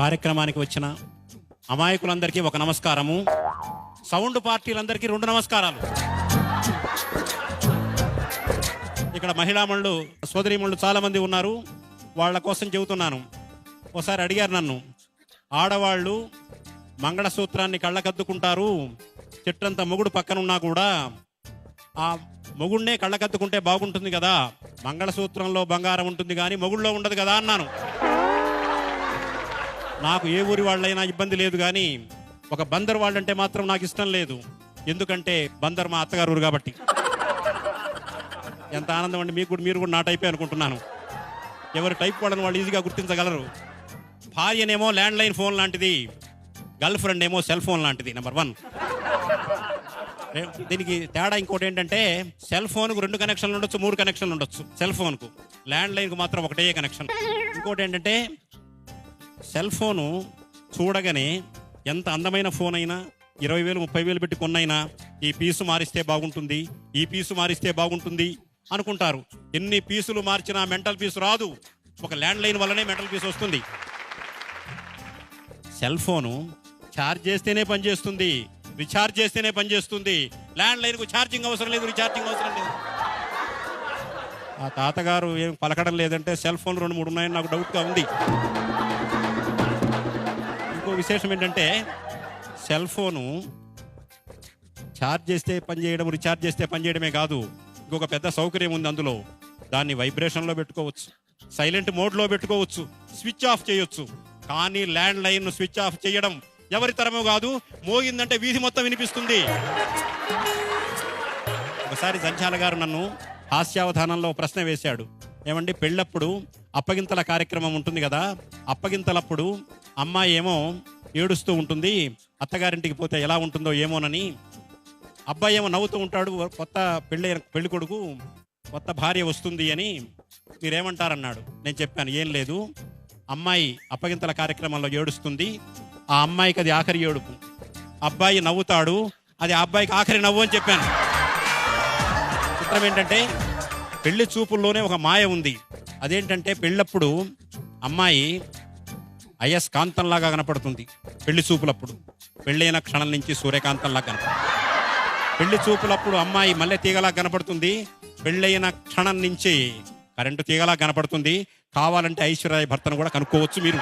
కార్యక్రమానికి వచ్చిన అమాయకులందరికీ ఒక నమస్కారము, సౌండ్ పార్టీలందరికీ 2 నమస్కారాలు. ఇక్కడ మహిళామణులు సోదరీమణులు చాలా మంది ఉన్నారు, వాళ్ళ కోసం చెబుతున్నాను. ఒకసారి అడిగారు నన్ను, ఆడవాళ్ళు మంగళసూత్రాన్ని కళ్ళకద్దుకుంటారు, చెట్టంత మొగుడు పక్కనున్నా కూడా ఆ మొగుడినే కళ్ళకద్దుకుంటే బాగుంటుంది కదా, మంగళసూత్రంలో బంగారం ఉంటుంది కానీ మొగుళ్ళో ఉండదు కదా అన్నాను. నాకు ఏ ఊరి వాళ్ళైనా ఇబ్బంది లేదు, కానీ ఒక బందర్ వాళ్ళంటే మాత్రం నాకు ఇష్టం లేదు. ఎందుకంటే బందర్ మా అత్తగారు ఊరు కాబట్టి. ఎంత ఆనందం అండి, మీరు కూడా నా టైపే అనుకుంటున్నాను. ఎవరు టైప్ వాళ్ళని వాళ్ళు ఈజీగా గుర్తించగలరు. భార్యనేమో ల్యాండ్ లైన్ ఫోన్ లాంటిది, గర్ల్ ఫ్రెండ్ ఏమో సెల్ ఫోన్ లాంటిది. నెంబర్ 1. దీనికి తేడా ఇంకోటి ఏంటంటే, సెల్ ఫోన్కు 2 కనెక్షన్లు ఉండొచ్చు, 3 కనెక్షన్లు ఉండొచ్చు. సెల్ ఫోన్కు, ల్యాండ్ లైన్కు మాత్రం ఒకటే కనెక్షన్. ఇంకోటి ఏంటంటే, సెల్ ఫోను చూడగానే ఎంత అందమైన ఫోన్ అయినా 20,000 30,000 పెట్టి కొన్నైనా ఈ పీసు మారిస్తే బాగుంటుంది, ఈ పీసు మారిస్తే బాగుంటుంది అనుకుంటారు. ఎన్ని పీసులు మార్చినా మెంటల్ పీసు రాదు. ఒక ల్యాండ్ లైన్ వల్లనే మెంటల్ పీసు వస్తుంది. సెల్ ఫోను ఛార్జ్ చేస్తేనే పనిచేస్తుంది, రీఛార్జ్ చేస్తేనే పనిచేస్తుంది. ల్యాండ్ లైన్కు ఛార్జింగ్ అవసరం లేదు, రీఛార్జింగ్ అవసరం లేదు. ఆ తాతగారు ఏం పలకడం లేదంటే సెల్ ఫోన్ 2 3 ఉన్నాయని నాకు డౌట్గా ఉంది. ఇంకో విశేషం ఏంటంటే, సెల్ ఫోను ఛార్జ్ చేస్తే పనిచేయడం, రీఛార్జ్ చేస్తే పనిచేయడమే కాదు, ఇంకొక పెద్ద సౌకర్యం ఉంది అందులో. దాన్ని వైబ్రేషన్లో పెట్టుకోవచ్చు, సైలెంట్ మోడ్లో పెట్టుకోవచ్చు, స్విచ్ ఆఫ్ చేయొచ్చు. కానీ ల్యాండ్ లైన్ స్విచ్ ఆఫ్ చేయడం ఎవరి తరమో కాదు, మోగిందంటే వీధి మొత్తం వినిపిస్తుంది. ఒకసారి జంచాల గారు నన్ను హాస్యావధానంలో ప్రశ్న వేశాడు. ఏమండి, పెళ్ళప్పుడు అప్పగింతల కార్యక్రమం ఉంటుంది కదా, అప్పగింతలప్పుడు అమ్మాయి ఏమో ఏడుస్తూ ఉంటుంది, అత్తగారింటికి పోతే ఎలా ఉంటుందో ఏమోనని. అబ్బాయి ఏమో నవ్వుతూ ఉంటాడు, కొత్త పెళ్లి కొడుకు కొత్త భార్య వస్తుంది అని. మీరేమంటారన్నాడు. నేను చెప్పాను, ఏం లేదు, అమ్మాయి అప్పగింతల కార్యక్రమంలో ఏడుస్తుంది, ఆ అమ్మాయికి అది ఆఖరి ఏడుపు. అబ్బాయి నవ్వుతాడు, అది ఆ అబ్బాయికి ఆఖరి నవ్వు అని చెప్పాను. చిత్రం ఏంటంటే, పెళ్లి చూపుల్లోనే ఒక మాయ ఉంది. అదేంటంటే, పెళ్ళప్పుడు అమ్మాయి అయస్కాంతంలాగా కనపడుతుంది పెళ్లి చూపులప్పుడు. పెళ్ళైన క్షణం నుంచి సూర్యకాంతంలాగా కనపడుతుంది. పెళ్లి చూపులప్పుడు అమ్మాయి మల్లె తీగలా కనపడుతుంది, పెళ్ళైన క్షణం నుంచి కరెంటు తీగలా కనపడుతుంది. కావాలంటే ఐశ్వర్య భర్తను కూడా కనుక్కోవచ్చు మీరు.